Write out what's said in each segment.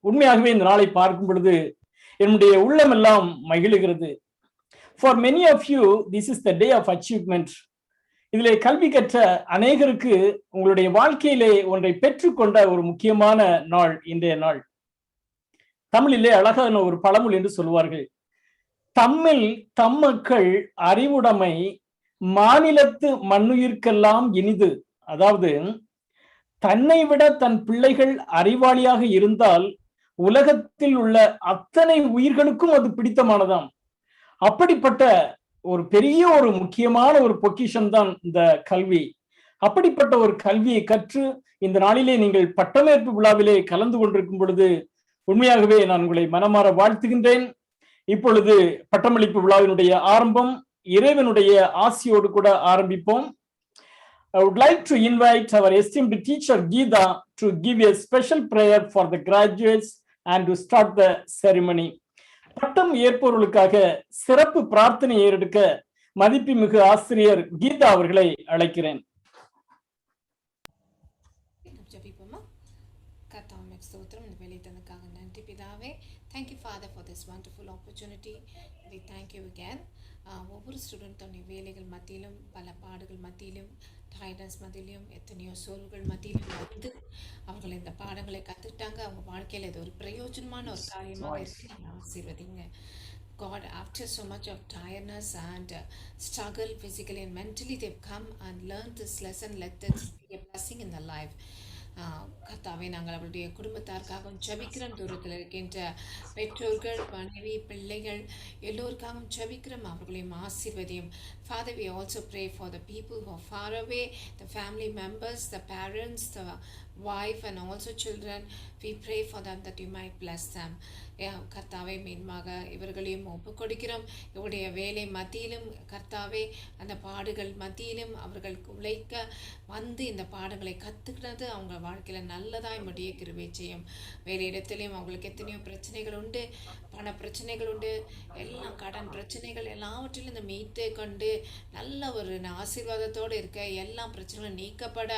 உண்மையாகவே இந்த நாளை பார்க்கும் பொழுது என்னுடைய உள்ளமெல்லாம் மகிழுகிறது. For many of you this is the day of achievement. இதிலே கல்வி கற்ற அநேகருக்கு உங்களுடைய வாழ்க்கையிலே ஒன்றை பெற்றுக்கொண்ட ஒரு முக்கியமான நாள் இன்றைய நாள். தமிழிலே அழகான ஒரு பழமொழி என்று சொல்வார்கள், தம்மில் தம்மக்கள் அறிவுடைமை மாநிலத்து மண்ணுயிர்க்கெல்லாம் இனிது. அதாவது தன்னை விட தன் பிள்ளைகள் அறிவாளியாக இருந்தால் உலகத்தில் உள்ள அத்தனை உயிர்களுக்கும் அது பிடித்தமானதாம். அப்படிப்பட்ட ஒரு பெரிய ஒரு முக்கியமான ஒரு பொக்கிஷன் தான் இந்த கல்வி. அப்படிப்பட்ட ஒரு கல்வியை கற்று இந்த நாளிலே நீங்கள் பட்டமேற்பு விழாவிலே கலந்து கொண்டிருக்கும் பொழுது உண்மையாகவே நான் உங்களை மனமாற வாழ்த்துகின்றேன். இப்பொழுது பட்டமளிப்பு விழாவினுடைய ஆரம்பம் இறைவனுடைய ஆசியோடு கூட ஆரம்பிப்போம். I would like to invite our esteemed teacher Geeta to give a special prayer for the graduates and to start the ceremony. பட்டம் ஏற்பவர்களுக்காக சிறப்பு பிரார்த்தனை ஏறெடுக்க மதிப்புமிகு ஆசிரியர் கீதா அவர்களை அழைக்கிறேன். Thank you, Father, for this wonderful opportunity. We thank you again. ஒவ்வொரு student தன்னுடைய வேலைகள் மத்தியிலும் பல பாடுகள் மத்தியிலும் டைடன்ஸ் மத்தியிலும் எத்தனையோ சோர்வுகள் மத்தியிலும் வந்து அவர்கள் இந்த பாடங்களை கற்றுக்கிட்டாங்க. அவங்க வாழ்க்கையில் இது ஒரு பிரயோஜனமான ஒரு காரியமாக இருக்கு. ஆசீர்வதிங்க God, after so much of tiredness and struggle physically and mentally, they've come and learned this lesson. Let this be a blessing in their life. கர்த்தாவே, நாங்கள் அவருடைய குடும்பத்தாருக்காகவும் ஜெபிக்கிறோம். தூரத்தில் இருக்கின்ற பெற்றோர்கள், மனைவி, பிள்ளைகள் எல்லோருக்காகவும் ஜெபிக்கிறோம். அவர்களையும் ஆசீர்வதியும். Father, we also pray for the people who are far away, the family members, the parents, the wife and also children. We pray for them that you might bless them. கர்த்தாவே, மீன்மாக இவர்களையும் ஒப்பு கொடுக்கிறோம். இவருடைய வேலை மத்தியிலும் கர்த்தாவே, அந்த பாடுகள் மத்தியிலும் அவர்கள் உழைக்க வந்து இந்த பாடங்களை கற்றுக்கிறது அவங்க வாழ்க்கையில் நல்லதாய் முடிய கிருபை செய்யும். வேறு இடத்துலையும் அவங்களுக்கு எத்தனையோ பிரச்சனைகள் உண்டு, பண பிரச்சனைகள் உண்டு, எல்லாம் கடன் பிரச்சனைகள் எல்லாவற்றிலும் இந்த மீட்டை கொண்டு நல்ல ஒரு ஆசீர்வாதத்தோடு இருக்க எல்லா பிரச்சனைகளும் நீக்கப்பட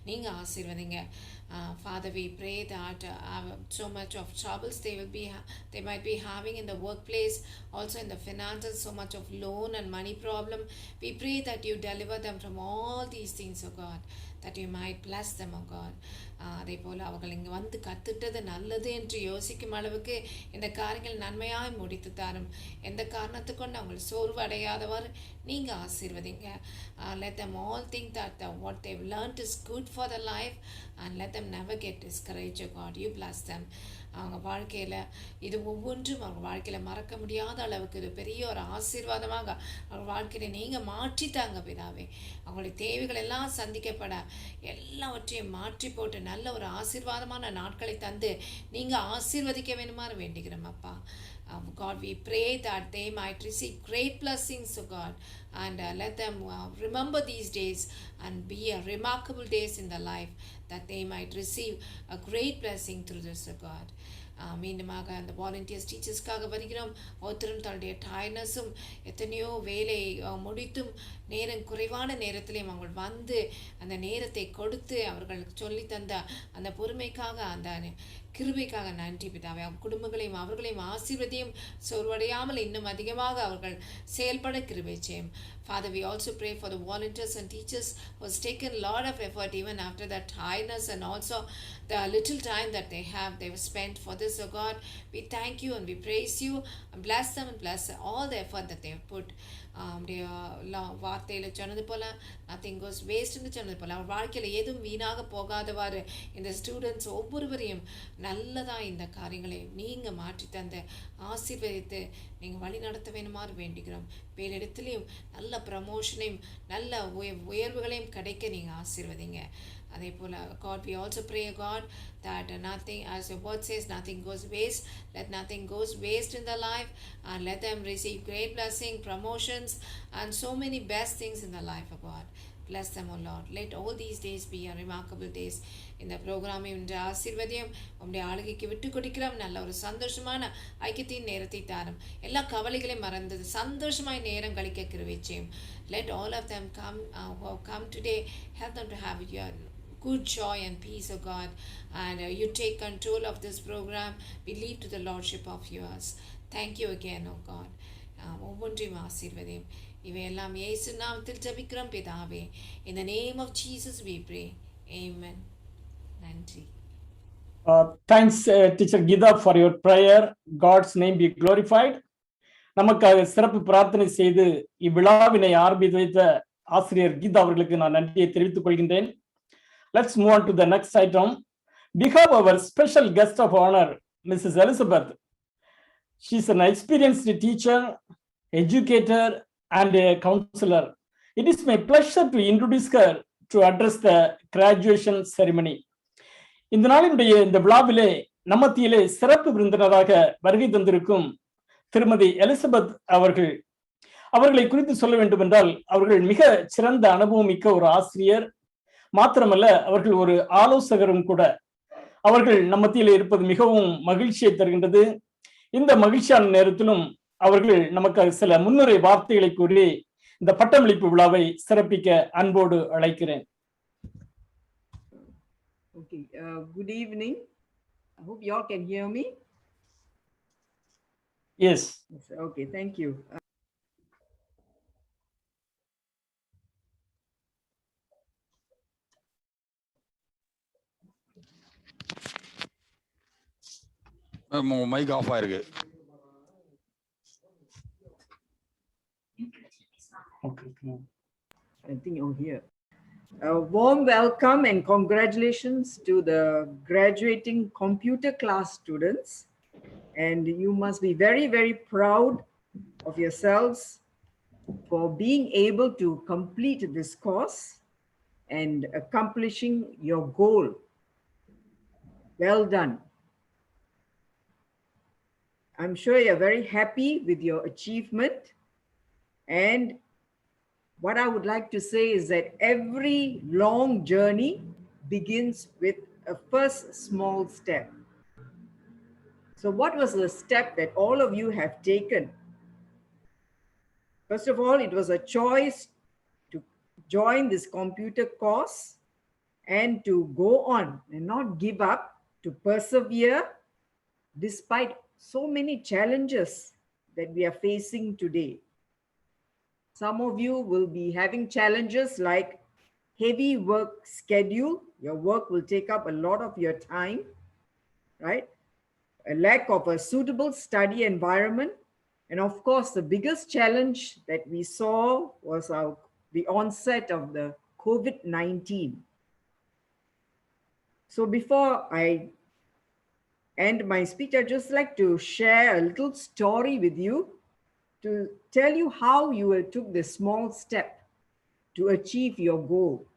நீங்கள் ஆசீர்வதிங்க. Father, we pray that so much of troubles they might be having in the workplace, also in the finances, so much of loan and money problem. We pray that you deliver them from all these things, oh God, that you might bless them, oh God. அதே போல் அவர்கள் இங்கே வந்து கற்றுட்டது நல்லது என்று யோசிக்கும் அளவுக்கு இந்த காரியங்கள் நன்மையாய் முடித்து தரும். எந்த காரணத்தை கொண்டு அவங்கள் சோர்வு அடையாதவர் நீங்கள் ஆசீர்வதிங்க. Let them all think that what they've learned is good for their life and let them never get discouraged, oh God. You bless them. அவங்க வாழ்க்கையில் இது ஒவ்வொன்றும் அவங்க வாழ்க்கையில் மறக்க முடியாத அளவுக்கு இது பெரிய ஒரு ஆசீர்வாதமாக அவங்க வாழ்க்கையில் நீங்கள் மாற்றித்தாங்க பிதாவே. அவங்களுடைய தேவைகள் எல்லாம் சந்திக்கப்பட எல்லாவற்றையும் மாற்றி போட்டு நல்ல ஒரு ஆசீர்வாதமான நாட்களை தந்து நீங்கள் ஆசீர்வதிக்க வேணுமாறு வேண்டுகிறோம் அப்பா. God, we pray that they might receive great blessings, oh God, and let them remember these days and be a remarkable days in their life, that they might receive a great blessing through this, oh God. மீண்டுமாக அந்த volunteers டீச்சர்ஸ்க்காக வருகிறோம். ஒருத்தரும் தன்னுடைய டயர்னஸும் எத்தனையோ வேலை முடித்தும் குறைவான நேரத்திலையும் அவங்க வந்து அந்த நேரத்தை கொடுத்து அவர்களுக்கு சொல்லி தந்த அந்த பொறுமைக்காக அந்த கிருபைக்காக நன்றி பிதாவே. அவங்க குடும்பங்களையும் அவர்களையும் ஆசீர்வதியும் சோர்வடையாமல் இன்னும் அதிகமாக அவர்கள் செயல்பட கிருபை செய்யும். Father, we also pray for the volunteers and teachers who has taken a lot of effort even after that tiredness and also the little time that they've spent for this, oh God. We thank you and we praise you and bless them and bless all the effort that they have put. வார்த்தையில் சொன்னது போல் nothing கோஸ் வேஸ்ட்னு சொன்னது போல் அவர் வாழ்க்கையில் எதுவும் வீணாக போகாதவாறு இந்த students ஒவ்வொருவரையும் நல்லதாக இந்த காரியங்களை நீங்கள் மாற்றி தந்து ஆசீர்வதித்து நீங்கள் வழி நடத்த வேணுமாறு வேண்டுகிறோம். வேறு இடத்துலையும் நல்ல ப்ரமோஷனையும் நல்ல உயர்வுகளையும் கிடைக்க நீங்கள் ஆசீர்வதிங்க. அதே போல் God, we also pray, God, that nothing, as your word says, nothing goes waste. Let nothing goes waste in their life and let them receive great blessing, promotions and so many best things in their life, oh God. Bless them, oh Lord. Let all these days be a remarkable days. இந்த ப்ரோக்ராமை இன்று ஆசீர்வதியும் உங்களுடைய ஆளுகைக்கு விட்டு கொடுக்கிறோம். நல்ல ஒரு சந்தோஷமான ஐக்கியத்தின் நேரத்தை தாரும். எல்லா கவலைகளையும் மறந்தது சந்தோஷமாய் நேரம் கழிக்க கிருபை செய்யும். Let all of them come today. Help them to have your good joy and peace, oh God. And you take control of this program. We leave to the Lordship of yours. Thank you again, oh God. ஒவ்வொன்றையும் ஆசீர்வதியும் இவையெல்லாம் இயேசு நாமத்தில் ஜெபிக்கிறோம் பிதாவே. In the name of Jesus we pray. Amen. நன்றி. Thanks, Teacher Gita, for your prayer. God's name be glorified. நமக்காக சிறப்பு பிரார்த்தனை செய்து இவ்விழாவினை ஆரம்பித்து வைத்த ஆசிரியர் கீதா அவர்களுக்கு நான் நன்றியை தெரிவித்துக் கொள்கின்றேன். Let's move on to the next item. We have our special guest of honor, Mrs. Elizabeth. She's an experienced teacher, educator, and a counselor. It is my pleasure to introduce her to address the graduation ceremony. இந்த நாளினுடைய இந்த விழாவிலே நம்மத்தியிலே சிறப்பு விருந்தினராக வருகை தந்திருக்கும் திருமதி Elizabeth அவர்களை குறித்து சொல்ல வேண்டும் என்றால் அவர்கள் மிக சிறந்த அனுபவம் மிக்க ஒரு ஆசிரியர் மாத்திரமல்ல, அவர்கள் ஒரு ஆலோசகரும் கூட. அவர்கள் நம்மத்தியிலே இருப்பது மிகவும் மகிழ்ச்சியை தருகின்றது. இந்த மகிழ்ச்சியான நேரத்திலும் அவர்கள் நமக்கு சில முன்னுரை வார்த்தைகளை கூறி இந்த பட்டமளிப்பு விழாவை சிறப்பிக்க அன்போடு அழைக்கிறேன். Okay, good evening. I hope you all can hear me. Yes. Okay, thank you. Mic off ஆயிருக்கு. I think you're here. A warm welcome and congratulations to the graduating computer class students. And you must be very, very proud of yourselves for being able to complete this course and accomplishing your goal. Well done. I'm sure you're very happy with your achievement. And what I would like to say is that every long journey begins with a first small step. So what was the step that all of you have taken? First of all, it was a choice to join this computer course and to go on and not give up, to persevere despite so many challenges that we are facing today. Some of you will be having challenges like heavy work schedule. Your work will take up a lot of your time, right? A lack of a suitable study environment. And of course, the biggest challenge that we saw was the onset of the COVID-19. So before I end my speech, I'd just like to share a little story with you to tell you how you took this small step to achieve your goal.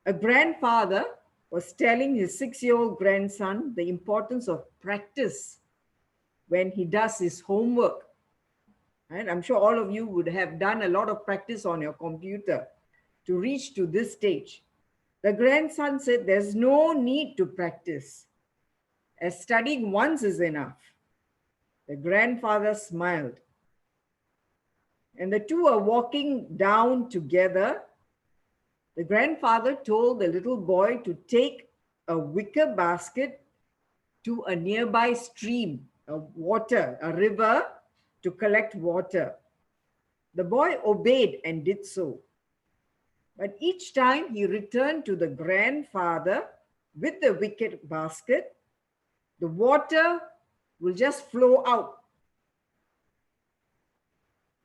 A grandfather was telling his 6-year-old grandson the importance of practice when he does his homework. And I'm sure all of you would have done a lot of practice on your computer to reach to this stage. The grandson said, there's no need to practice, as studying once is enough. The grandfather smiled. And the two are walking down together. The grandfather told the little boy to take a wicker basket to a nearby stream, a river, to collect water. The boy obeyed and did so. But each time he returned to the grandfather with the wicker basket, the water will just flow out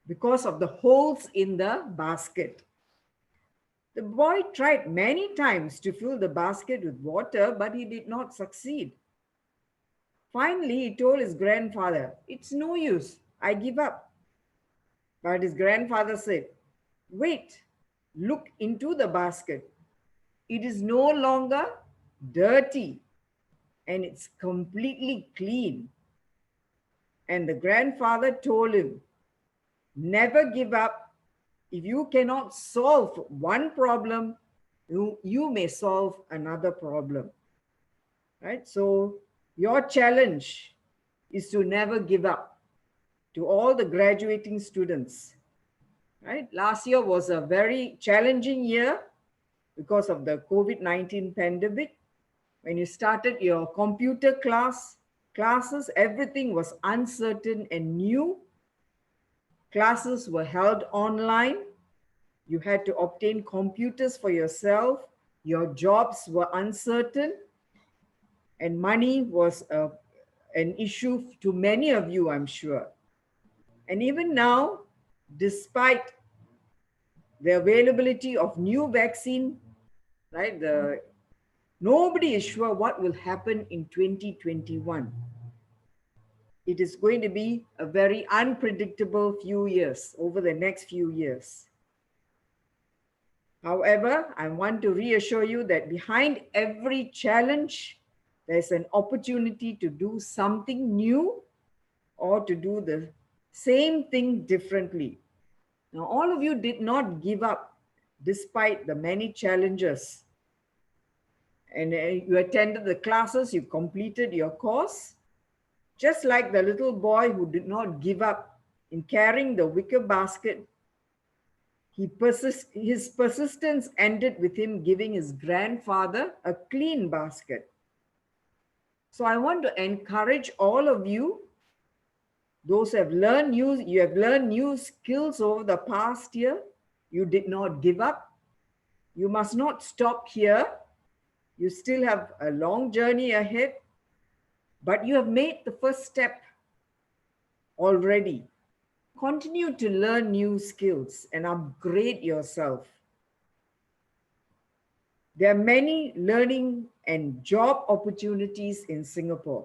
because of the holes in the basket. The boy tried many times to fill the basket with water, but he did not succeed. Finally, he told his grandfather, it's no use, I give up. But his grandfather said, wait, look into the basket. It is no longer dirty and it's completely clean. And the grandfather told him, never give up. If you cannot solve one problem, you may solve another problem, right? So your challenge is to never give up. To all the graduating students, right? Last year was a very challenging year, because of the COVID-19 pandemic. When you started your computer classes, everything was uncertain and new. Classes were held online. You had to obtain computers for yourself. Your jobs were uncertain. And money was an issue to many of you, I'm sure. And even now, despite the availability of new vaccine, right, nobody is sure what will happen in 2021. It is going to be a very unpredictable few years, over the next few years. However, I want to reassure you that behind every challenge, there's an opportunity to do something new or to do the same thing differently. Now, all of you did not give up despite the many challenges. And you attended the classes, you completed your course, just like the little boy who did not give up in carrying the wicker basket. His persistence ended with him giving his grandfather a clean basket. So I want to encourage all of you, those who have learned new skills over the past year. You did not give up. You must not stop here. You still have a long journey ahead, but you have made the first step already. Continue to learn new skills and upgrade yourself. There are many learning and job opportunities in Singapore.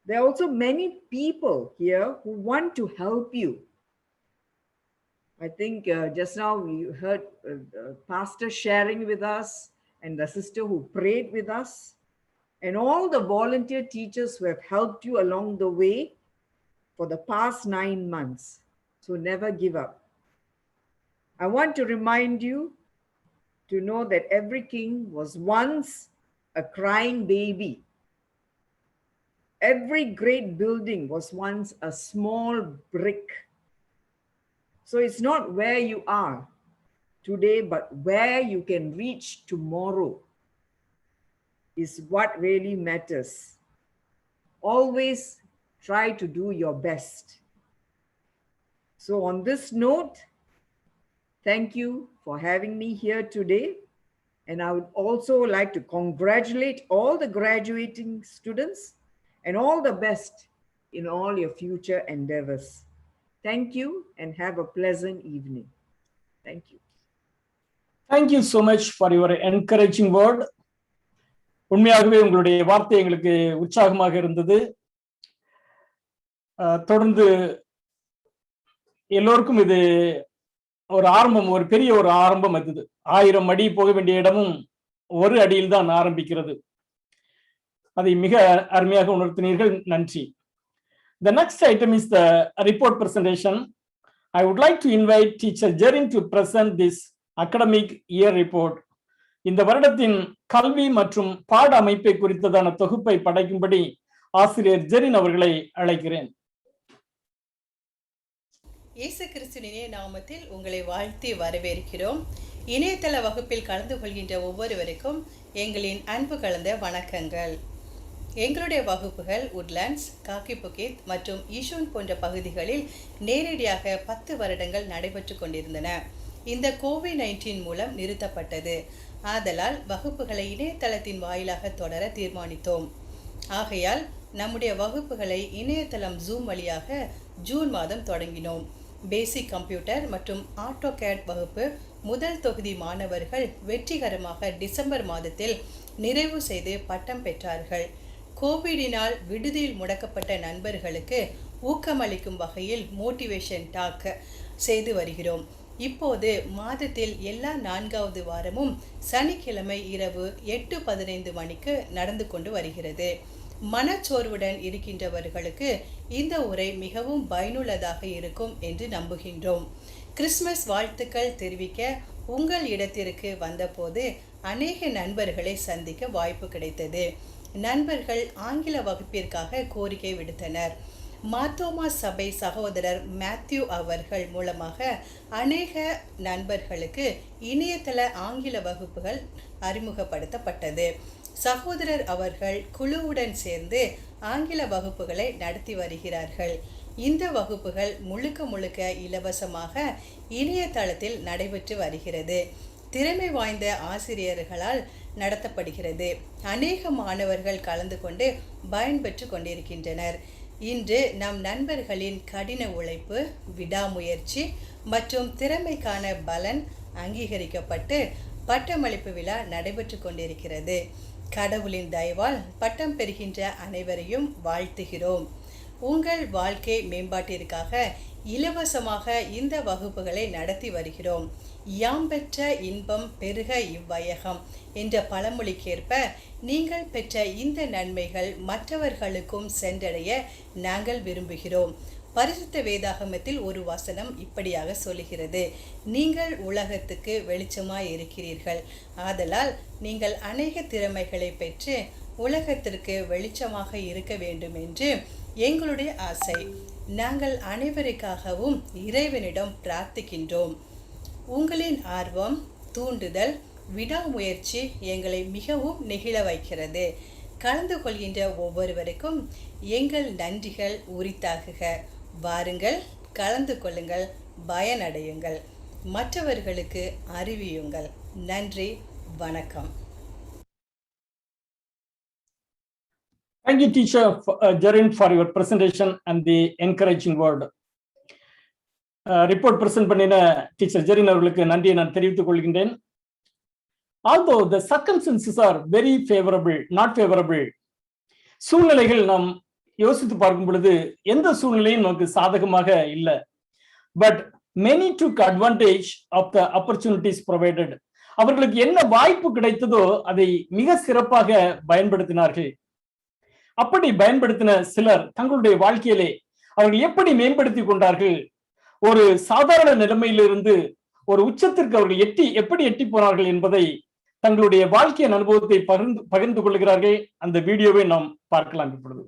There are also many people here who want to help you. I think just now we heard Pastor sharing with us and the sister who prayed with us, and all the volunteer teachers who have helped you along the way for the past 9 months. So never give up. I want to remind you to know that every king was once a crying baby. Every great building was once a small brick. So it's not where you are today, but where you can reach tomorrow is what really matters. Always try to do your best. So on this note, thank you for having me here today. And I would also like to congratulate all the graduating students and all the best in all your future endeavors. Thank you and have a pleasant evening. Thank you. Thank you so much for your encouraging word. உண்மையாகவே உங்களுடைய வார்த்தை எங்களுக்கு உற்சாகமாக இருந்தது. தொடர்ந்து எல்லோருக்கும் இது ஒரு ஆரம்பம், ஒரு பெரிய ஒரு ஆரம்பம். அது 1000 அடி போக வேண்டிய இடமும் ஒரு அடியில் தான் ஆரம்பிக்கிறது. அதை மிக அருமையாக உணர்த்தினீர்கள். நன்றி. The next item is the report presentation. I would like to invite teacher Jerin to present this academic year report. இந்த வருடத்தின் கல்வி மற்றும் பாட அமைப்பை குறித்ததான தொகுப்பை படைக்கும்படி ஆசிரியர் ஜெரின் அவர்களை அழைக்கிறேன். இயேசு கிறிஸ்துவின் நாமத்தில் உங்களை வாழ்த்தி வரவேற்கிறோம். இணையதள வகுப்பில் கலந்து கொள்கின்ற ஒவ்வொருவருக்கும் எங்களின் அன்பு கலந்த வணக்கங்கள். எங்களுடைய வகுப்புகள் உட்லாண்ட்ஸ், காக்கி புக்கெட் மற்றும் ஈஷூன் போன்ற பகுதிகளில் நேரடியாக 10 வருடங்கள் நடைபெற்று கொண்டிருந்தன. இந்த கோவிட்-19 மூலம் நிறுத்தப்பட்டது. ஆதலால் வகுப்புகளை இணையதளத்தின் வாயிலாக தொடர தீர்மானித்தோம். ஆகையால் நம்முடைய வகுப்புகளை இணையதளம் ஜூம் வழியாக ஜூன் மாதம் தொடங்கினோம். பேசிக் கம்ப்யூட்டர் மற்றும் ஆட்டோகேட் வகுப்பு முதல் தொகுதி மாணவர்கள் வெற்றிகரமாக டிசம்பர் மாதத்தில் நிறைவு செய்து பட்டம் பெற்றார்கள். கோவிடினால் விடுதியில் முடக்கப்பட்ட நண்பர்களுக்கு ஊக்கமளிக்கும் வகையில் மோட்டிவேஷன் டாக் செய்து வருகிறோம். இப்போது மாதத்தில் எல்லா 4வது வாரமும் சனிக்கிழமை இரவு 8:15 மணிக்கு நடந்து கொண்டு வருகிறது. மனச்சோர்வுடன் இருக்கின்றவர்களுக்கு இந்த உரை மிகவும் பயனுள்ளதாக இருக்கும் என்று நம்புகின்றோம். கிறிஸ்மஸ் வாழ்த்துக்கள் தெரிவிக்க உங்கள் இடத்திற்கு வந்தபோது அநேக நண்பர்களை சந்திக்க வாய்ப்பு கிடைத்தது. நண்பர்கள் ஆங்கில வகுப்பிற்காக கோரிக்கை விடுத்தனர். மாத்தோமா சபை சகோதரர் மேத்யூ அவர்கள் மூலமாக அநேக நண்பர்களுக்கு இணையதள ஆங்கில வகுப்புகள் அறிமுகப்படுத்தப்பட்டது. சகோதரர் அவர்கள் குழுவுடன் சேர்ந்து ஆங்கில வகுப்புகளை நடத்தி வருகிறார்கள். இந்த வகுப்புகள் முழுக்க இலவசமாக இணையதளத்தில் நடைபெற்று வருகிறது. திறமை வாய்ந்த ஆசிரியர்களால் நடத்தப்படுகிறது. அநேக மாணவர்கள் கலந்து கொண்டு பயன்பெற்று கொண்டிருக்கின்றனர். இன்று நம் நண்பர்களின் கடின உழைப்பு, விடாமுயற்சி மற்றும் திறமைக்கான பலன் அங்கீகரிக்கப்பட்டு பட்டமளிப்பு விழா நடைபெற்று கொண்டிருக்கிறது. கடவுளின் தயவால் பட்டம் பெறுகின்ற அனைவரையும் வாழ்த்துகிறோம். உங்கள் வாழ்க்கை மேம்பாட்டிற்காக இலவசமாக இந்த வகுப்புகளை நடத்தி வருகிறோம். யாம் பெற்ற இன்பம் பெருக இவ்வையகம் என்ற பழமொழிக்கேற்ப நீங்கள் பெற்ற இந்த நன்மைகள் மற்றவர்களுக்கும் சென்றடைய நாங்கள் விரும்புகிறோம். பரிசுத்த வேதாகமத்தில் ஒரு வசனம் இப்படியாக சொல்லுகிறது, நீங்கள் உலகத்துக்கு வெளிச்சமாய் இருக்கிறீர்கள், ஆதலால் நீங்கள் அநேக திறமைகளை பெற்று உலகத்திற்கு வெளிச்சமாக இருக்க வேண்டும் என்று எங்களுடைய ஆசை. நாங்கள் அனைவருக்காகவும் இறைவனிடம் பிரார்த்திக்கின்றோம். உங்களின் ஆர்வம், தூண்டுதல், விடாமுயற்சி எங்களை மிகவும் நெகிழ வைக்கிறது. கலந்து கொள்கின்ற ஒவ்வொருவருக்கும் எங்கள் நன்றிகள் உரித்தாகுக. வாருங்கள், கலந்து கொள்ளுங்கள், பயனடையுங்கள், மற்றவர்களுக்கு அறிவியுங்கள். நன்றி, வணக்கம். Thank you, teacher Jarin, for your presentation and the encouraging word. Report present பண்ணின டீச்சர் ஜெரின் அவர்களுக்கு நன்றியை நான் தெரிவித்துக் கொள்கின்றேன். Although the circumstances are very favorable, not favorable, சூழ்நிலைகள் நாம் யோசித்து பார்க்கும் பொழுது எந்த சூழ்நிலையும் நமக்கு சாதகமாக இல்லை. But many took advantage of the opportunities provided. அவர்களுக்கு என்ன வாய்ப்பு கிடைத்ததோ அதை மிக சிறப்பாக பயன்படுத்தினார்கள். அப்படி பயன்படுத்தின சிலர் தங்களுடைய வாழ்க்கையிலே அவர்கள் எப்படி மேம்படுத்தி கொண்டார்கள், ஒரு சாதாரண நிலைமையிலிருந்து ஒரு உச்சத்திற்கு அவர்கள் எப்படி எட்டி போனார்கள் என்பதை தங்களுடைய வாழ்க்கையின் அனுபவத்தை பகிர்ந்து கொள்கிறார்கள். அந்த வீடியோவை நாம் பார்க்கலாம் இப்பொழுது.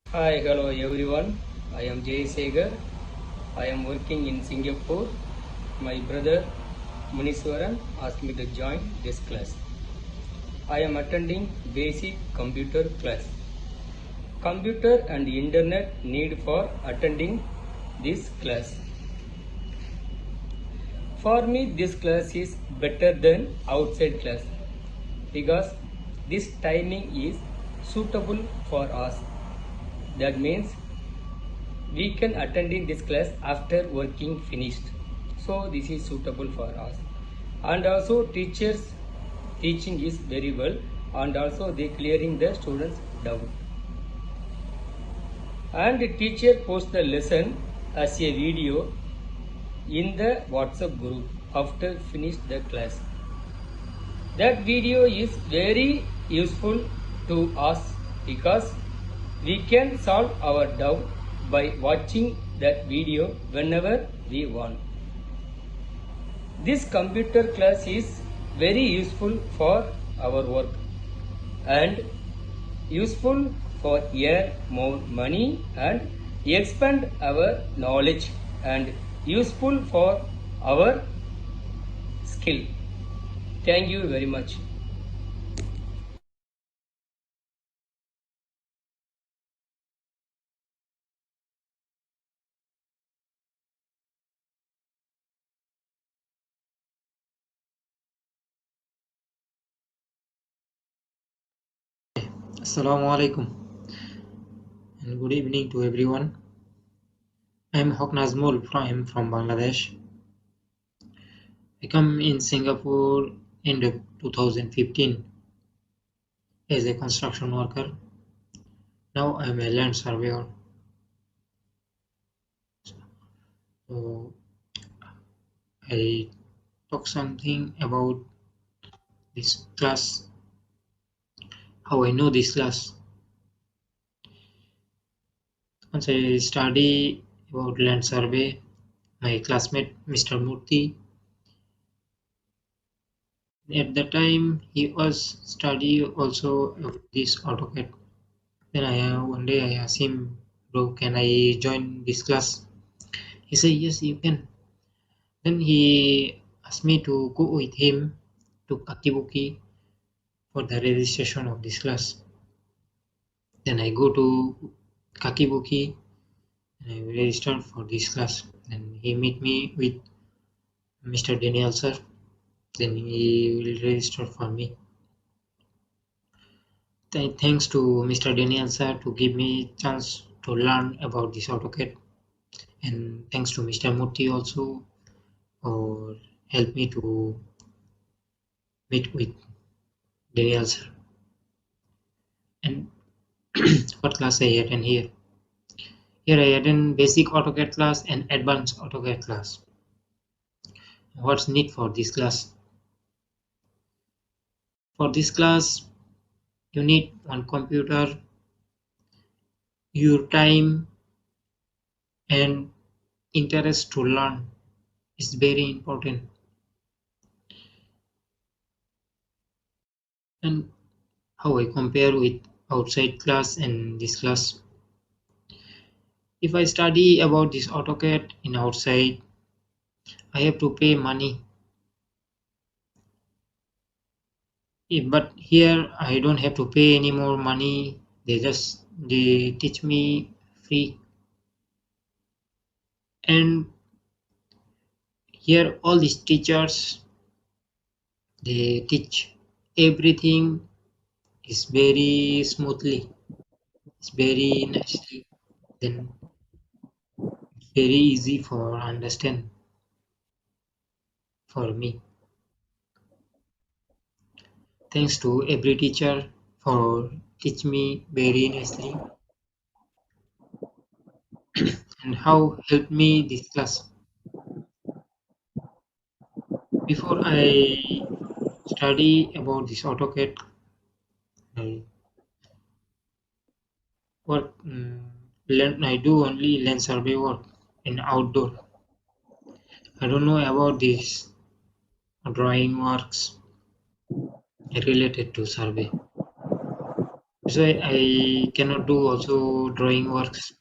Hi, hello everyone. I am Jay Segar. I am working in Singapore. My brother Muniswaran asked me to join this class. I am attending basic computer class. Computer and internet need for attending this class. For me, this class is better than outside class because this timing is suitable for us. That means we can attend in this class after working finished. So this is suitable for us. And also teachers teaching is very well, and also they clearing the students doubt. And the teacher post the lesson as a video in the WhatsApp group after finish the class. That video is very useful to us because we can solve our doubt by watching that video whenever we want. This computer class is very useful for our work and useful for earn more money and expand our knowledge and useful for our skill. Thank you very much. Assalamu alaikum and good evening to everyone. I am Hok Nazmul from Bangladesh. I come in Singapore end of 2015 as a construction worker. Now I am a land surveyor. So I talk something about this class, how I know this class. Once I study about land survey, my classmate Mr. Murthy, at the time he was study also of this AutoCAD. Then one day I asked him, bro, can I join this class? He said, yes, you can. Then he asked me to go with him to Kakibuki for the registration of this class. Then I go to Kakibuki and I registered for this class. Then he meet me with Mr. Daniel sir. Then he will register for me. Thanks to Mr. Daniel sir to give me chance to learn about this AutoCAD, and thanks to Mr. Murthy also for help me to meet with Daniel sir. And what class I attend here? Here I attend basic AutoCAD class and advanced AutoCAD class. What's need for this class? For this class, you need one computer, your time, and interest to learn is very important. And how I compare with outside class and this class. If I study about this AutoCAD in outside, I have to pay money. But here I don't have to pay any more money. They teach me free. And here all these teachers, they teach everything is very smoothly. It's very nicely. Then it's very easy for understand for me. Thanks to every teacher for teach me very nicely and how helped me this class. Before I study about this AutoCAD, I work I do only land survey work in outdoor. I don't know about this drawing works related to survey. So I cannot do also drawing works.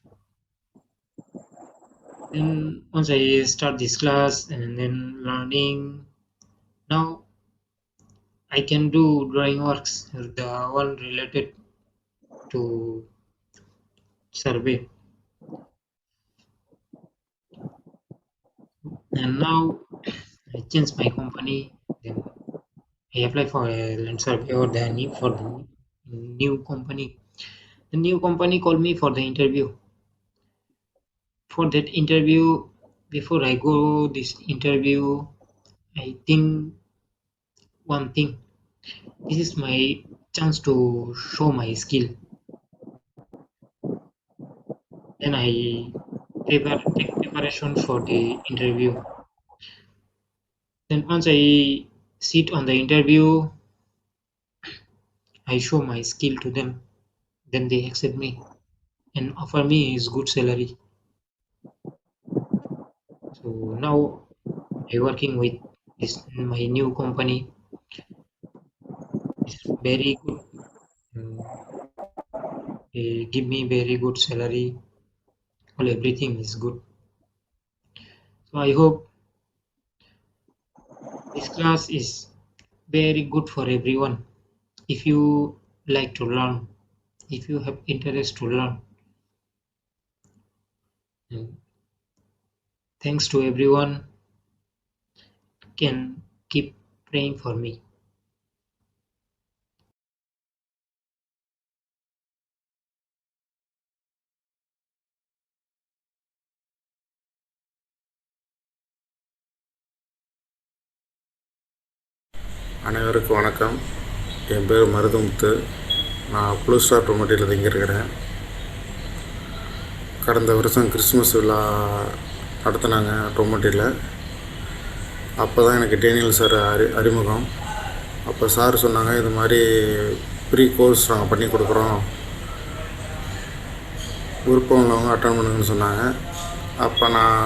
Then once I start this class and then learning, now I can do drawing works, the one related to survey. And now I change my company, then I apply for a land survey or for the new company. The new company called me for the interview. For that interview, before I go this interview, I think one thing. This is my chance to show my skill. Then I take preparation for the interview. Then once I sit on the interview, I show my skill to them. Then they accept me and offer me is good salary. So now I working with my new company. It's very good. They give me very good salary. Well, everything is good. So I hope this class is very good for everyone. If you like to learn, if you have interest to learn. And thanks to everyone. Can keep praying for me. அனைவருக்கும் வணக்கம். என் பேர் மருதமுத்து. நான் blue star டொமேட்டோவில் தங்கியிருக்கிறேன். கடந்த வருஷம் Christmas விழா நடத்தினாங்க டொமோட்டியில். அப்போ தான் எனக்கு டேனியல் சார் அறிமுகம். அப்போ சார் சொன்னாங்க, இது மாதிரி ப்ரீ கோர்ஸ் நாங்கள் பண்ணி கொடுக்குறோம், விருப்பம் உள்ளவங்க அட்டன் பண்ணுங்கன்னு சொன்னாங்க. அப்போ நான்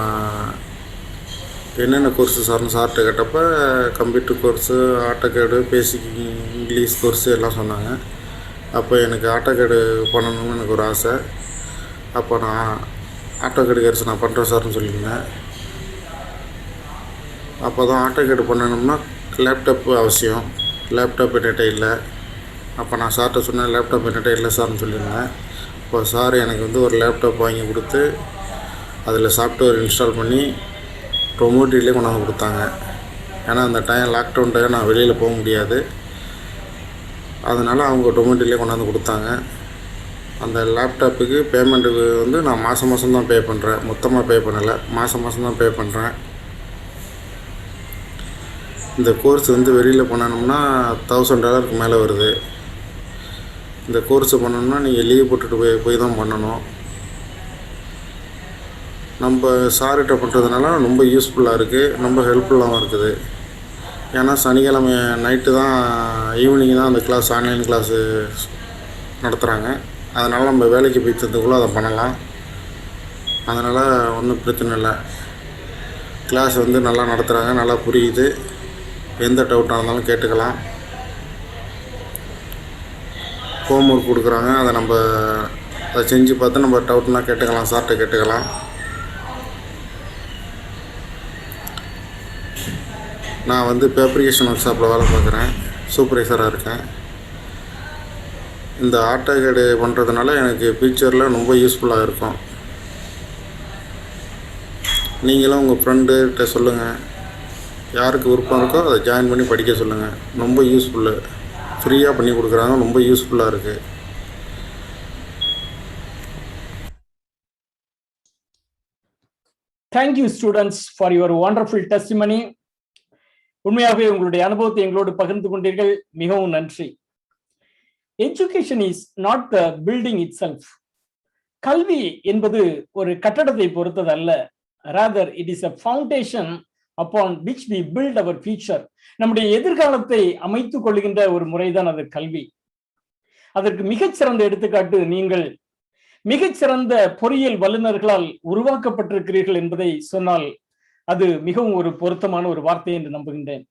என்னென்ன கோர்ஸு சார்னு சார்கிட்ட கேட்டப்போ கம்ப்யூட்டர் கோர்ஸு, ஆட்டோகேடு, பேசிக் இங்கிலீஷ் கோர்ஸு எல்லாம் சொன்னாங்க. அப்போ எனக்கு ஆட்டோகேடு பண்ணணும்னு எனக்கு ஒரு ஆசை. அப்போ நான் ஆட்டோகேடு கோர்ஸ் நான் பண்ணுறேன் சார்னு சொல்லியிருந்தேன். அப்போ தான் ஆட்டோகேடு பண்ணணும்னா லேப்டாப் அவசியம். லேப்டாப் என்கிட்ட இல்லை. அப்போ நான் சார்கிட்ட சொன்னேன், லேப்டாப் என்கிட்ட இல்லை சார்னு சொல்லியிருந்தேன். இப்போ சார் எனக்கு வந்து ஒரு லேப்டாப் வாங்கி கொடுத்து அதில் சாஃப்ட்வேர் இன்ஸ்டால் பண்ணி டொமோட்டிலே கொண்டாந்து கொடுத்தாங்க. ஏன்னா அந்த லாக்டவுன் டைம் நான் வெளியில் போக முடியாது. அதனால் அவங்க டொமோட்டிலே கொண்டாந்து கொடுத்தாங்க. அந்த லேப்டாப்புக்கு பேமெண்ட்டுக்கு வந்து நான் மாதம் மாதம் தான் பே பண்ணுறேன், மொத்தமாக பே பண்ணலை, மாதம் மாதம் தான் பே பண்ணுறேன். இந்த கோர்ஸ் வந்து வெளியில் பண்ணணும்னா $1000 மேலே வருது. இந்த கோர்ஸை பண்ணணும்னா நீங்கள் லீவ் போட்டுட்டு போய் தான் பண்ணணும். நம்ம சார்கிட்ட பண்ணுறதுனால ரொம்ப யூஸ்ஃபுல்லாக இருக்குது, ரொம்ப ஹெல்ப்ஃபுல்லாகவும் இருக்குது. ஏன்னா சனிக்கிழமை நைட்டு தான், ஈவினிங் தான் அந்த கிளாஸ், ஆன்லைன் கிளாஸு நடத்துகிறாங்க. அதனால் நம்ம வேலைக்கு போய்த்ததுக்குள்ளே அதை பண்ணலாம். அதனால் ஒன்றும் பிரச்சனை இல்லை. கிளாஸ் வந்து நல்லா நடத்துகிறாங்க, நல்லா புரியுது. எந்த டவுட்டாக இருந்தாலும் கேட்டுக்கலாம். ஹோம் ஒர்க் கொடுக்குறாங்க, அதை செஞ்சு பார்த்து நம்ம டவுட்னால் கேட்டுக்கலாம், சார்கிட்ட கேட்டுக்கலாம். நான் வந்து ஃபேப்ரிகேஷன் ஒர்க் ஷாப்பில் வேலை பார்க்குறேன், சூப்பர்வைசராக இருக்கேன். இந்த ஆட்டோகேடு பண்ணுறதுனால எனக்கு ஃப்யூச்சரில் ரொம்ப யூஸ்ஃபுல்லாக இருக்கும். நீங்களும் உங்கள் ஃப்ரெண்டுகிட்ட சொல்லுங்கள், யாருக்கு விருப்பம் இருக்கோ அதை ஜாயின் பண்ணி படிக்க சொல்லுங்கள். ரொம்ப யூஸ்ஃபுல்லு, ஃப்ரீயாக பண்ணி கொடுக்குறாங்க, ரொம்ப யூஸ்ஃபுல்லாக இருக்குது. Thank you students for your wonderful testimony. உண்மையாகவே உங்களுடைய அனுபவத்தை எங்களோடு பகிர்ந்து கொண்டீர்கள், மிகவும் நன்றி. Education is not the building itself. கல்வி என்பது ஒரு கட்டடத்தை பொறுத்தது அல்ல. Rather it is a foundation upon which we build our future. நம்முடைய எதிர்காலத்தை அமைத்துக் கொள்கின்ற ஒரு முறைதான் அது கல்வி. அதற்கு மிகச்சிறந்த எடுத்துக்காட்டு நீங்கள் மிகச்சிறந்த பொறியியல் வல்லுநர்களால் உருவாக்கப்பட்டிருக்கிறீர்கள் என்பதை சொன்னால் அது மிகவும் ஒரு பொருத்தமான ஒரு வார்த்தை என்று நம்புகின்றேன்.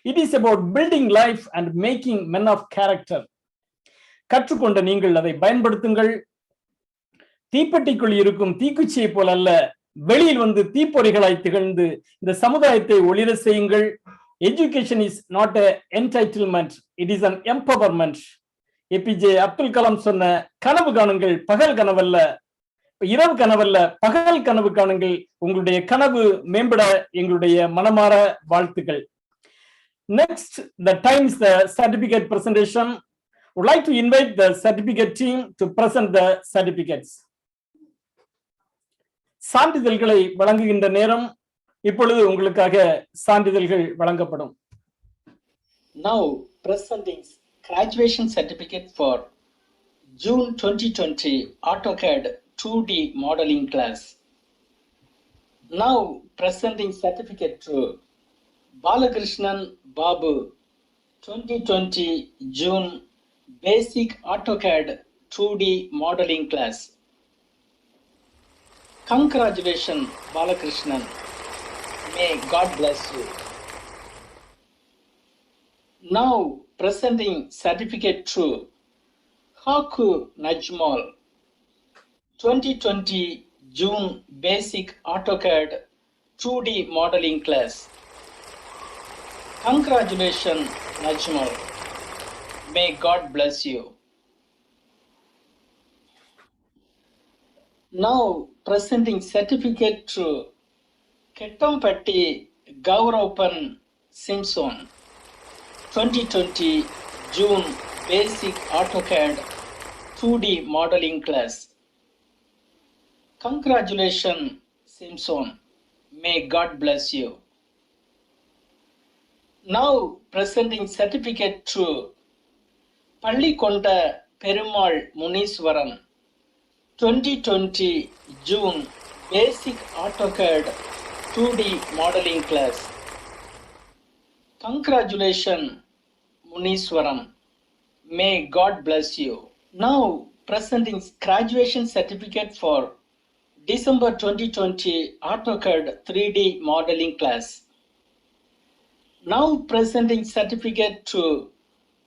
It is about building life and making men of character. கற்றுக்கொண்ட நீங்கள் அதை பயன்படுத்துங்கள். தீப்பெட்டிக்குள் இருக்கும் தீக்குச்சியை போல அல்ல, வெளியில் வந்து தீப்பொறிகளாய் திகழ்ந்து இந்த சமுதாயத்தை ஒளிர செய்யுங்கள். Education is not a entitlement, it is an empowerment. APJ Abdul Kalam சொன்ன கனவு காணுங்கள், பகல் கனவல்ல, இரவு கனவல்ல, பகல் கனவு காணுங்கள். உங்களுடைய கனவு மேம்பட எங்களுடைய மனமார வாழ்த்துக்கள். Next, the time is the certificate presentation. Would like to invite the certificate team to present the certificates. சான்றிதழ்களை வழங்குகின்ற நேரம் இப்பொழுது உங்களுக்காக சான்றிதழ்கள் வழங்கப்படும். Now presenting graduation certificate for June 2020 AutoCAD 2D modeling class. Now presenting certificate to Balakrishnan Babu 2020 June Basic AutoCAD 2D modeling class. Congratulations Balakrishnan. May God bless you. Now presenting certificate to Haku Najmal 2020 June Basic AutoCAD 2D modeling class. Congratulations Najmal. May God bless you. Now presenting certificate to Kettampatti Gaurapan Simpson 2020 June Basic AutoCAD 2D modeling class. Congratulations Simpson. May God bless you. Now presenting certificate to Pallikonda Perumal Muniswaran 2020 June Basic AutoCAD 2D modeling class. Congratulations, Muniswaran. May God bless you. Now presenting graduation certificate for December 2020 AutoCAD 3D modeling class. Now presenting certificate to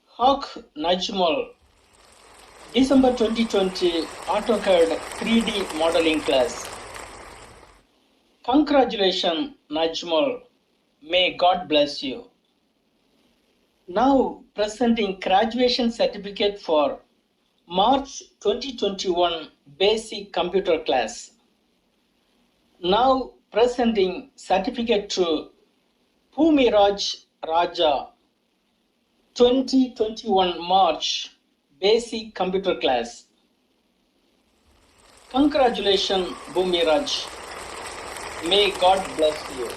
Hawk Najmal, December 2020 AutoCAD 3D modeling class. Congratulations, Najmal. May God bless you. Now presenting graduation certificate for March 2021 Basic Computer class. Now presenting certificate to Bhumiraj Raja, 2021 March Basic Computer class. Congratulations, Bhumiraj. May God bless you.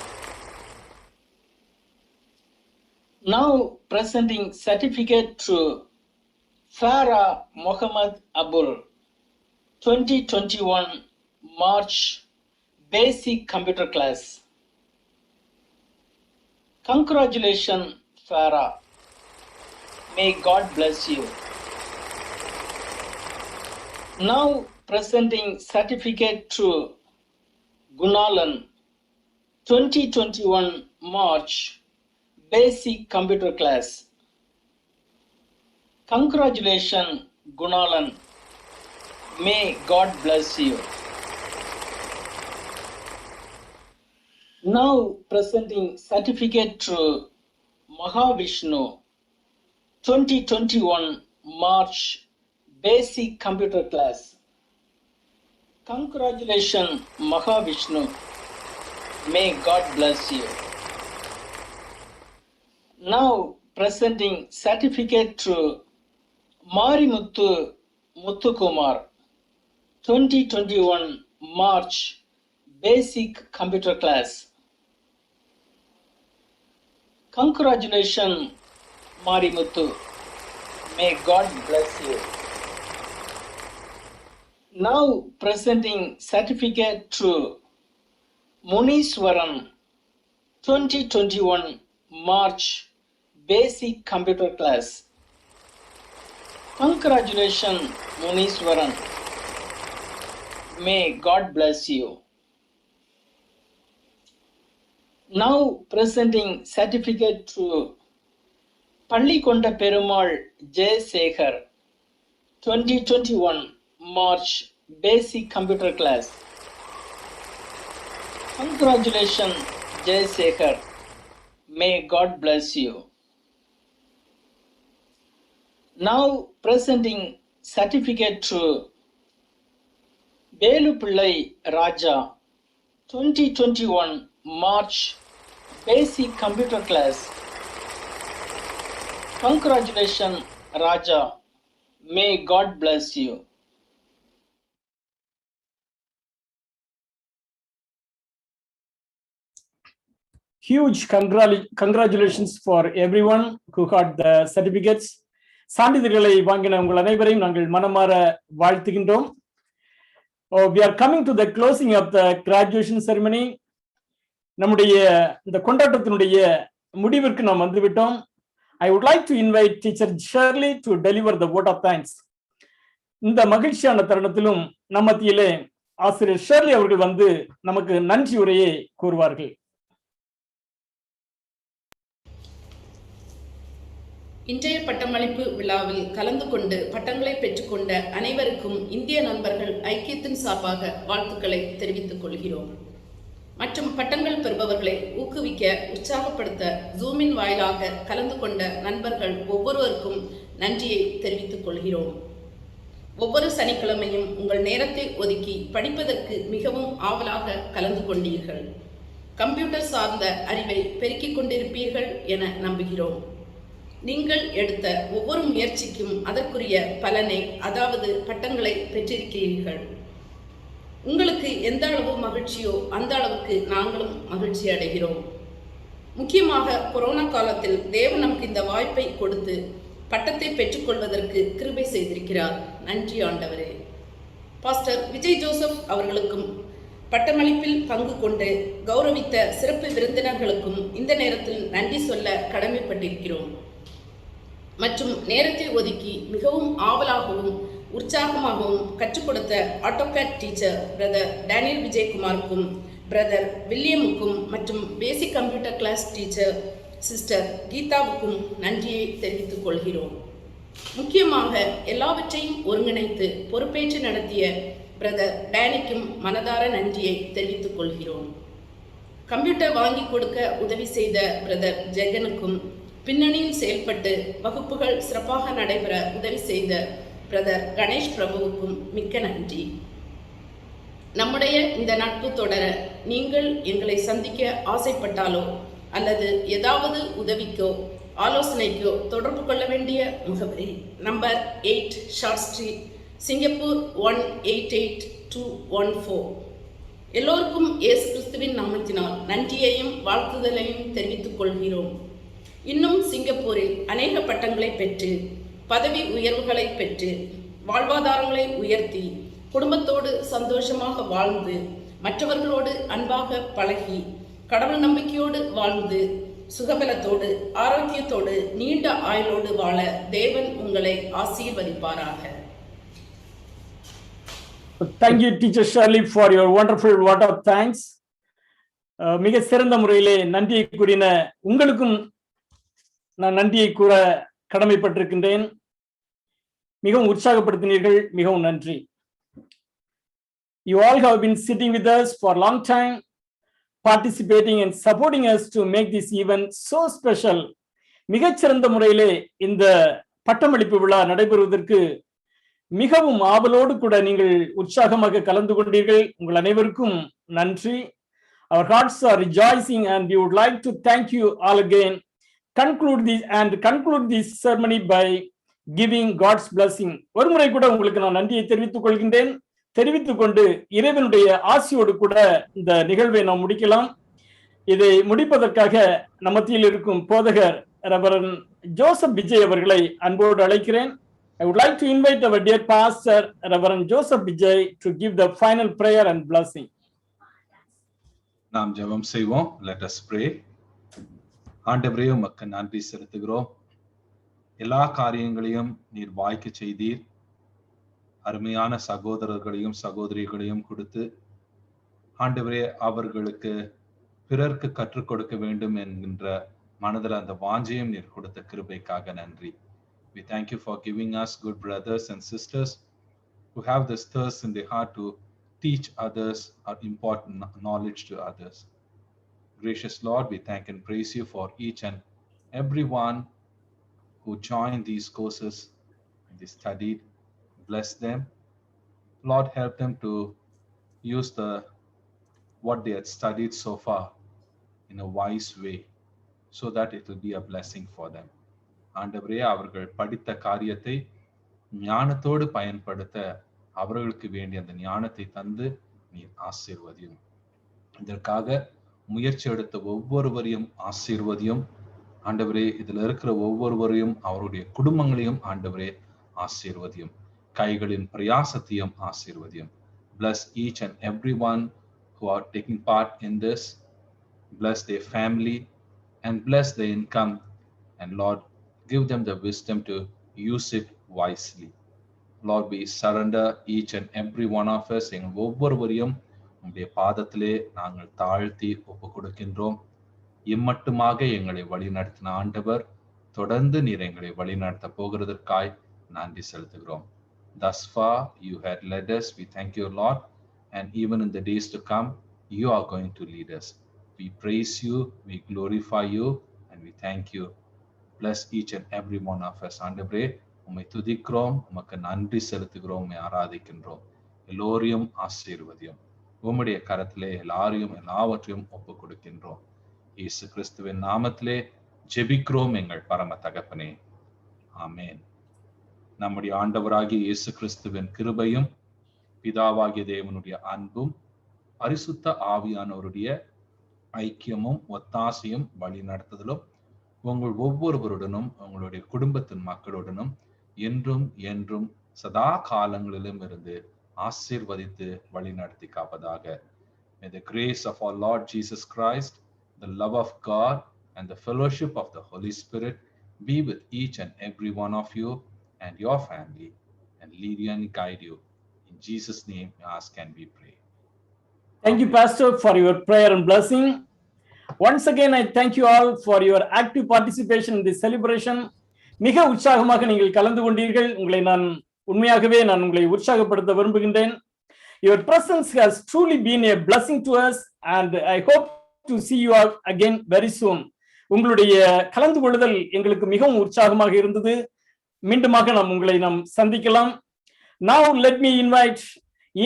Now presenting certificate to Farah Mohammad Abul, 2021 March Basic Computer class. Congratulations, Farah. May God bless you. Now presenting certificate to Gunalan, 2021 March Basic Computer class. Congratulations, Gunalan. May God bless you. Now presenting certificate to Mahavishnu, 2021 March Basic Computer class. Congratulations, Mahavishnu. May God bless you. Now presenting certificate to Marimuthu Muthukumar, 2021 March Basic Computer class. Congratulations, Marimuthu. May God bless you. Now presenting certificate to Muniswaran, 2021 March Basic Computer class. Congratulations, Muniswaran. May God bless you. Now presenting certificate to Pallikonda Perumal J. Sekhar, 2021 March Basic Computer class. Congratulations, J. Sekhar. May God bless you. Now presenting certificate to Belupillai Raja, 2021 March Basic Computer class. Congratulations, Raja. May God bless you. Huge congratulations for everyone who got the certificates. சான்றிதழ்களை வாங்கின உங்கள் அனைவரையும் நாங்கள் மனமாற வாழ்த்துகின்றோம். We are coming to the closing of the graduation ceremony. நம்முடைய இந்த கொண்டாட்டத்தினுடைய முடிவிற்கு நாம் வந்துவிட்டோம். I would like to invite Teacher Shirley to deliver the vote of thanks. இந்த மகிழ்ச்சியான தருணத்திலும் நம் மத்தியிலே ஆசிரியர் ஷர்லி அவர்கள் வந்து நமக்கு நன்றி உரையை கூறுவார்கள். இன்றைய பட்டமளிப்பு விழாவில் கலந்து கொண்டு பட்டங்களை பெற்றுக்கொண்ட அனைவருக்கும் இந்திய நண்பர்கள் ஐக்கியத்தின் சார்பாக வாழ்த்துக்களை தெரிவித்துக் கொள்கிறோம். மற்றும் பட்டங்கள் பெறுபவர்களை ஊக்குவிக்க உற்சாகப்படுத்த ஜூமின் வாயிலாக கலந்து கொண்ட நண்பர்கள் ஒவ்வொருவருக்கும் நன்றியை தெரிவித்துக் கொள்கிறோம். ஒவ்வொரு சனிக்கிழமையும் உங்கள் நேரத்தை ஒதுக்கி படிப்பதற்கு மிகவும் ஆவலாக கலந்து கொண்டீர்கள். கம்ப்யூட்டர் சார்ந்த அறிவை பெருக்கிக் கொண்டிருப்பீர்கள் என நம்புகிறோம். நீங்கள் எடுத்த ஒவ்வொரு முயற்சிக்கும் அதற்குரிய பலனை, அதாவது பட்டங்களை பெற்றிருக்கிறீர்கள். உங்களுக்கு எந்த அளவு மகிழ்ச்சியோ அந்த அளவுக்கு நாங்களும் மகிழ்ச்சி அடைகிறோம். முக்கியமாக கொரோனா காலத்தில் தேவன் நமக்கு இந்த வாய்ப்பை கொடுத்து பட்டத்தை பெற்றுக்கொள்வதற்கு கிருபை செய்திருக்கிறார். நன்றி ஆண்டவரே. பாஸ்டர் விஜய் ஜோசப் அவர்களுக்கும் பட்டமளிப்பில் பங்கு கொண்டு கௌரவித்த சிறப்பு விருந்தினர்களுக்கும் இந்த நேரத்தில் நன்றி சொல்ல கடமைப்பட்டிருக்கிறோம். மற்றும் நேரத்தை ஒதுக்கி மிகவும் ஆவலாகவும் உற்சாகமாகவும் கற்றுக் கொடுத்த ஆட்டோகேட் டீச்சர் பிரதர் டேனியல் விஜயகுமாருக்கும், பிரதர் வில்லியமுக்கும் மற்றும் basic computer class teacher sister கீதாவுக்கும் நன்றியை தெரிவித்துக் கொள்கிறோம். முக்கியமாக எல்லாவற்றையும் ஒருங்கிணைத்து பொறுப்பேற்று நடத்திய பிரதர் டேனிக்கும் மனதார நன்றியை தெரிவித்துக் கொள்கிறோம். கம்ப்யூட்டர் வாங்கி கொடுக்க உதவி செய்த பிரதர் ஜெகனுக்கும், பின்னணியில் செயல்பட்டு வகுப்புகள் சிறப்பாக நடைபெற உதவி செய்த பிரதர் கணேஷ் பிரபுவுக்கும் மிக்க நன்றி. நம்முடைய இந்த நட்பு தொடர நீங்கள் எங்களை சந்திக்க ஆசைப்பட்டாலோ அல்லது ஏதாவது உதவிக்கோ ஆலோசனைக்கோ தொடர்பு கொள்ள வேண்டிய முகவரி நம்பர் 8 ஷார்ட் ஸ்ட்ரீட், சிங்கப்பூர் 188214. எல்லோருக்கும் இயேசு கிறிஸ்துவின் நாமத்தினால் நன்றியையும் வாழ்த்துதலையும் தெரிவித்துக் கொள்கிறோம். இன்னும் சிங்கப்பூரில் அநேக பட்டங்களை பெற்று, பதவி உயர்வுகளை பெற்று, வாழ்வாதாரங்களை உயர்த்தி, குடும்பத்தோடு சந்தோஷமாக வாழ்ந்து, மற்றவர்களோடு அன்பாக பழகி, கடவுள் நம்பிக்கையோடு வாழ்ந்து, சுகபலத்தோடு ஆரோக்கியத்தோடு நீண்ட ஆயுளோடு வாழ தேவன் உங்களை ஆசீர்வதிப்பாராக. Thank you, Teacher Shirley, for your wonderful word of thanks. மிக சிறந்த முறையிலே நன்றியை கூறின உங்களுக்கும் நான் நன்றியை கூற கடமைப்பட்டிருக்கின்றேன். மிகவும் உற்சாகப்படுத்தினீர்கள், மிகவும் நன்றி. You all have been sitting with us for a long time, participating and supporting us to make this event so special. மிகச்சிறந்த முறையிலே இந்த பட்டமளிப்பு விழா நடைபெறுவதற்கு மிகவும் ஆவலோடு கூட நீங்கள் உற்சாகமாக கலந்து கொண்டீர்கள். உங்கள் அனைவருக்கும் நன்றி. Our hearts are rejoicing and we would like to thank you all again. Conclude this ceremony by giving God's blessing. ஒரு முறை கூட உங்களுக்கு நான் நன்றியை தெரிவித்துக் கொள்கின்றேன். தெரிவித்துக் கொண்டு இறைவனுடைய ஆசியோடு கூட இந்த நிகழ்வை நாம் முடிக்கலாம். இதை முடிப்பதற்காக நம்மத்தில் இருக்கும் போதகர் ரெவரண்ட் ஜோசப் விஜய் அவர்களை அன்போடு அழைக்கிறேன். I would like to invite our dear pastor Reverend Joseph Vijay to give the final prayer and blessing. நாம் ஜெபம் செய்வோம். Let us pray. ஆண்டவரே, உமக்கு நன்றி செலுத்துகிறோம். எல்லா காரியங்களையும் நீர் வாய்க்க செய்தீர். அருமையான சகோதரர்களையும் சகோதரிகளையும் கொடுத்து ஆண்டவரே அவர்களுக்கு பிறர்க்கு கற்றுக் கொடுக்க வேண்டும் என்கின்ற மனதில் அந்த வாஞ்சையும் நீர் கொடுத்த கிருபைக்காக நன்றி. We thank you for giving us good brothers and sisters who have this thirst in their heart to teach others or impart knowledge to others. Gracious Lord, we thank and praise you for each and everyone who joined these courses and they studied. Bless them. Lord, help them to use what they had studied so far in a wise way so that it will be a blessing for them. ஆண்டவரே, அவர்கள் படித்த காரியத்தை ஞானத்தோடு பயன்படுத்த அவர்களுக்கு வேண்டிய அந்த ஞானத்தை தந்து நீர் ஆசீர்வதியும். இதற்காக முயற்சி எடுத்த ஒவ்வொருவரையும் ஆசீர்வதியும். ஆண்டவரே, இதுல இருக்கிற ஒவ்வொருவரையும் அவருடைய குடும்பங்களையும் ஆண்டவரே ஆசீர்வதியும். கைகளின் பிரயாசத்தையும் ஆசீர்வதியும். Bless each and everyone who are taking part in this. Bless their family and bless their income. And Lord, give them the wisdom to use it wisely. Lord, we surrender each and every one of us. எங்கள் ஒவ்வொருவரையும் உங்களுடைய பாதத்திலே நாங்கள் தாழ்த்தி ஒப்பு கொடுக்கின்றோம். இம்மட்டுமாக எங்களை வழிநடத்தின ஆண்டவர் தொடர்ந்து நீர் எங்களை வழிநடத்த போகிறதற்காய் நன்றி செலுத்துகிறோம். Thus far you had led us. We thank you, Lord, and even in the days to come you are going to lead us. We praise you, we glorify you, and we thank you. Bless each and every one of us. ஆண்டவரே, உம்மை துதிக்கிறோம், உமக்கு நன்றி செலுத்துகிறோம், உம்மை ஆராதிக்கின்றோம். எல்லோரையும் ஆசீர்வதியும். உம்முடைய கரத்திலே எல்லாவற்றையும் ஒப்பு கொடுக்கின்றோம். இயேசு கிறிஸ்துவின் நாமத்திலே ஜெபிக்கிறோம் எங்கள் பரம தகப்பனே. ஆமென். நம்முடைய ஆண்டவராகிய இயேசு கிறிஸ்துவின் கிருபையும் பிதாவாகிய தேவனுடைய அன்பும் பரிசுத்த ஆவியானவருடைய ஐக்கியமும் ஒத்தாசையும் வழி நடத்துதலும் உங்கள் ஒவ்வொருவருடனும் உங்களுடைய குடும்பத்தின் மக்களுடனும் என்றும் என்றும் சதா காலங்களிலும் இருந்து ஆசீர்வதித்து வழி நடத்தி காப்பதாக. May the grace of our Lord Jesus Christ, the love of God, and the fellowship of the Holy Spirit be with each and every one of you and your family, and lead you and guide you. In Jesus' name we ask and we pray. Thank you, Pastor, for your prayer and blessing. Once again, I thank you all for your active participation in this celebration. மிக உற்சாகமாக நீங்கள் கலந்து கொண்டீர்கள். உண்மையாகவே நான் உங்களை உற்சாகப்படுத்த விரும்புகின்றேன். Your presence has truly been a blessing to us, and I hope to see you all again very soon. உங்களுடைய கலந்து கொள்ளுதல் எங்களுக்கு மிகவும் உற்சாகமாக இருந்தது. மீண்டுமாக உங்களை சந்திக்கலாம். Now let me invite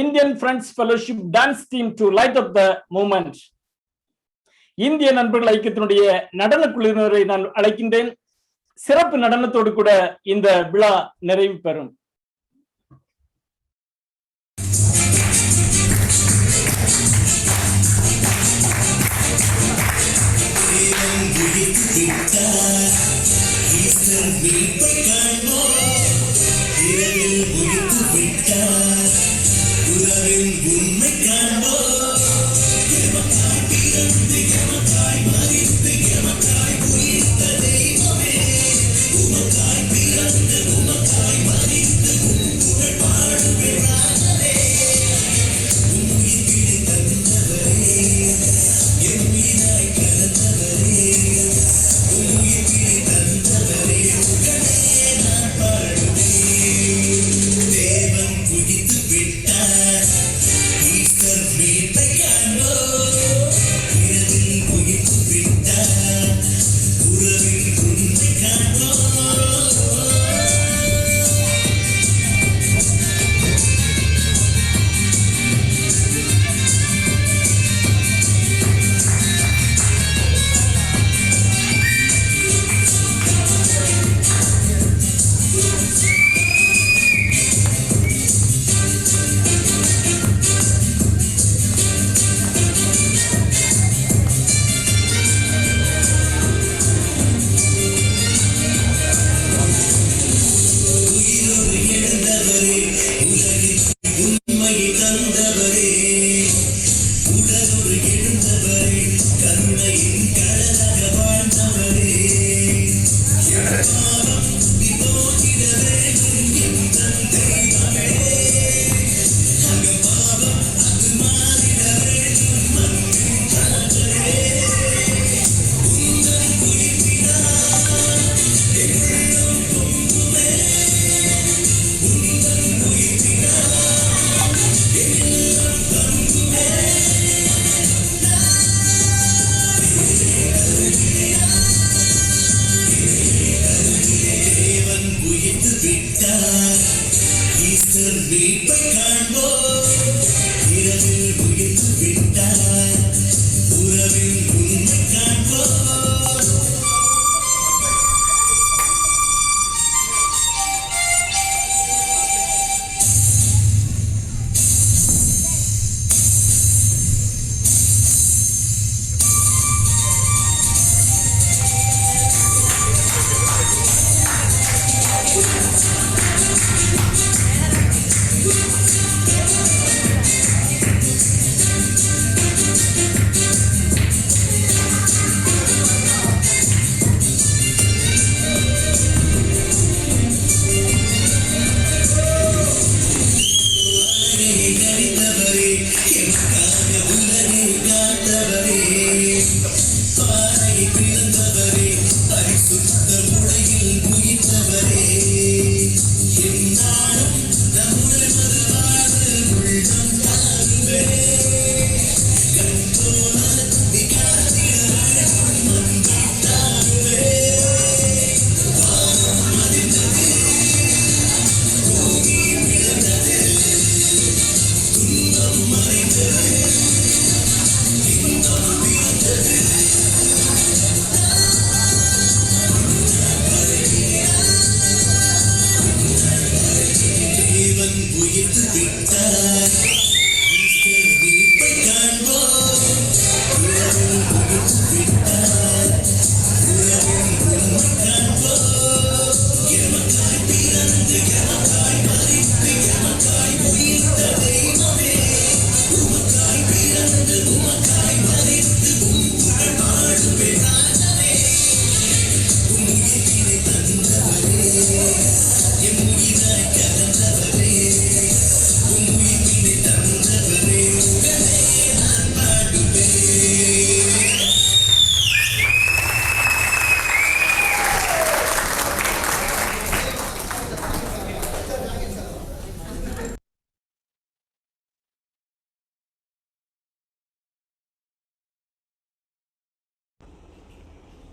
Indian Friends Fellowship dance team to light up the moment. இந்திய நண்பர்கள் ஐக்கியத்தினுடைய நடன குழுவினரை நான் அழைக்கின்றேன். சிறப்பு நடனத்தோடு கூட இந்த விழா நிறைவு பெறும்.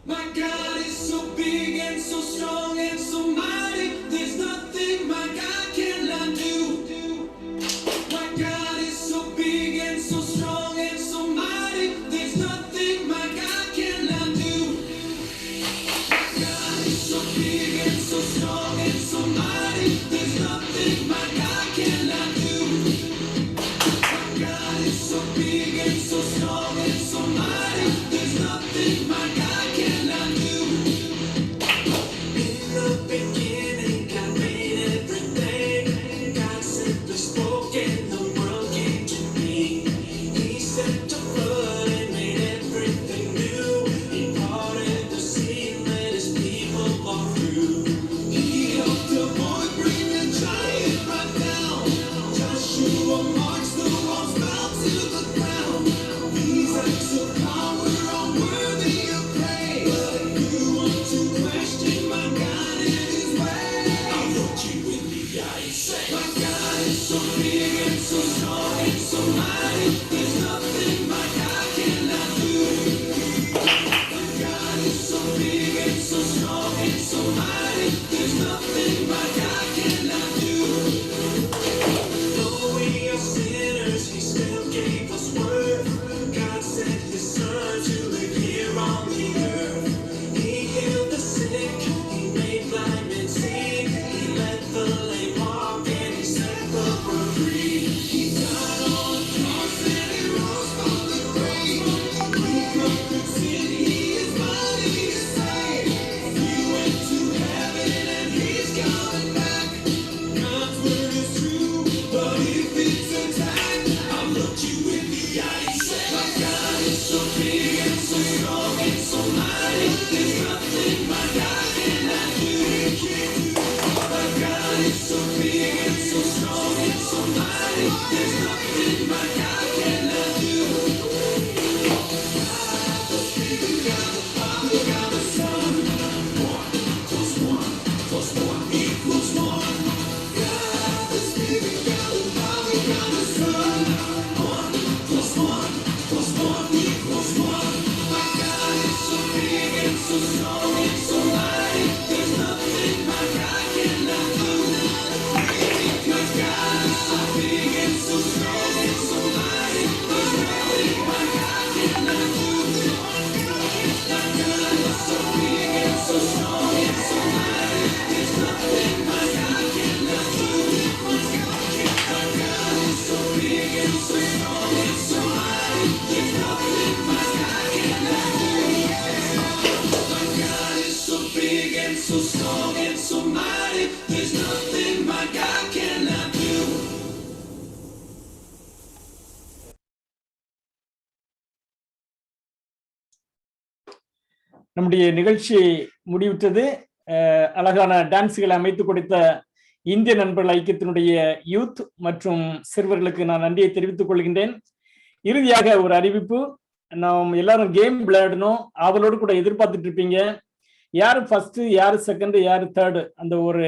My God is so big and so strong and so mighty. There's nothing my God cannot do. My God is so big and so strong and so mighty. There's nothing my God cannot do. My God is so big and so strong and so mighty. There's nothing my God cannot do. My God is so big and so strong and so mighty. There's nothing my God cannot do. In the beginning, God made everything. God simply spoke and the world came to be. He sent a flood and made everything new. He parted the sea and let his people walk through. He helped the boy bring the giant right down. Joshua marched the walls fell to the ground. These acts of power are worthy of praise. But if you want to question my God and his way, I'll look you in the eye and say, my God is so big and so strong and so mighty. There's nothing my God cannot do. My God is so big and so strong and so mighty. There's nothing my God cannot do. Though we are sinners, he still gave us worth. God sent his son to live here on the earth. He healed the sick, he made blind men see. He let the lame walk and he set the poor free. He died on the cross and he rose from the grave. He conquered sin, he is mighty to save. He went to heaven and he's coming back. God's word is true, but if it's attacked, I'll look you in the eye and say, my God is so big and so strong and so mighty. There's nothing my God cannot do. My God is so big and so strong and so mighty. There's nothing my God cannot do. God the Father, God the Son. 1 plus 1 plus 1 equals 1. God the Spirit, God the Father, God the Son. 1 plus 1 plus 1 equals 1. My God is so big and so strong and so mighty. There's nothing my God cannot do. My God is so big and so strong and so mighty. There's nothing my God cannot do. My God is so big and so strong and so mighty. There's nothing my God cannot do. My God is so big and so strong and so mighty. There's nothing my God cannot do. My God is so big and so strong and so mighty. There's nothing my God cannot do. நம்முடைய நிகழ்ச்சி முடிவுற்றது. அழகான டான்ஸ்களை அமைத்து கொடுத்த இந்திய நண்பர்கள் ஐக்கியத்தினுடைய youth மற்றும் சிறுவர்களுக்கு நான் நன்றியை தெரிவித்துக் கொள்கின்றேன். இறுதியாக ஒரு அறிவிப்பு. நாம் எல்லாரும் கேம் விளையாடணும், அவளோடு கூட எதிர்பார்த்துட்டு இருப்பீங்க. யாரு ஃபர்ஸ்ட், யாரு செகண்ட், யாரு தேர்டு, அந்த ஒரு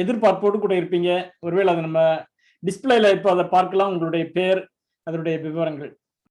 எதிர்பார்ப்போடு கூட இருப்பீங்க. ஒருவேளை அதை நம்ம டிஸ்பிளேல இப்போ அதை பார்க்கலாம். உங்களுடைய பேர், அதனுடைய விவரங்கள்.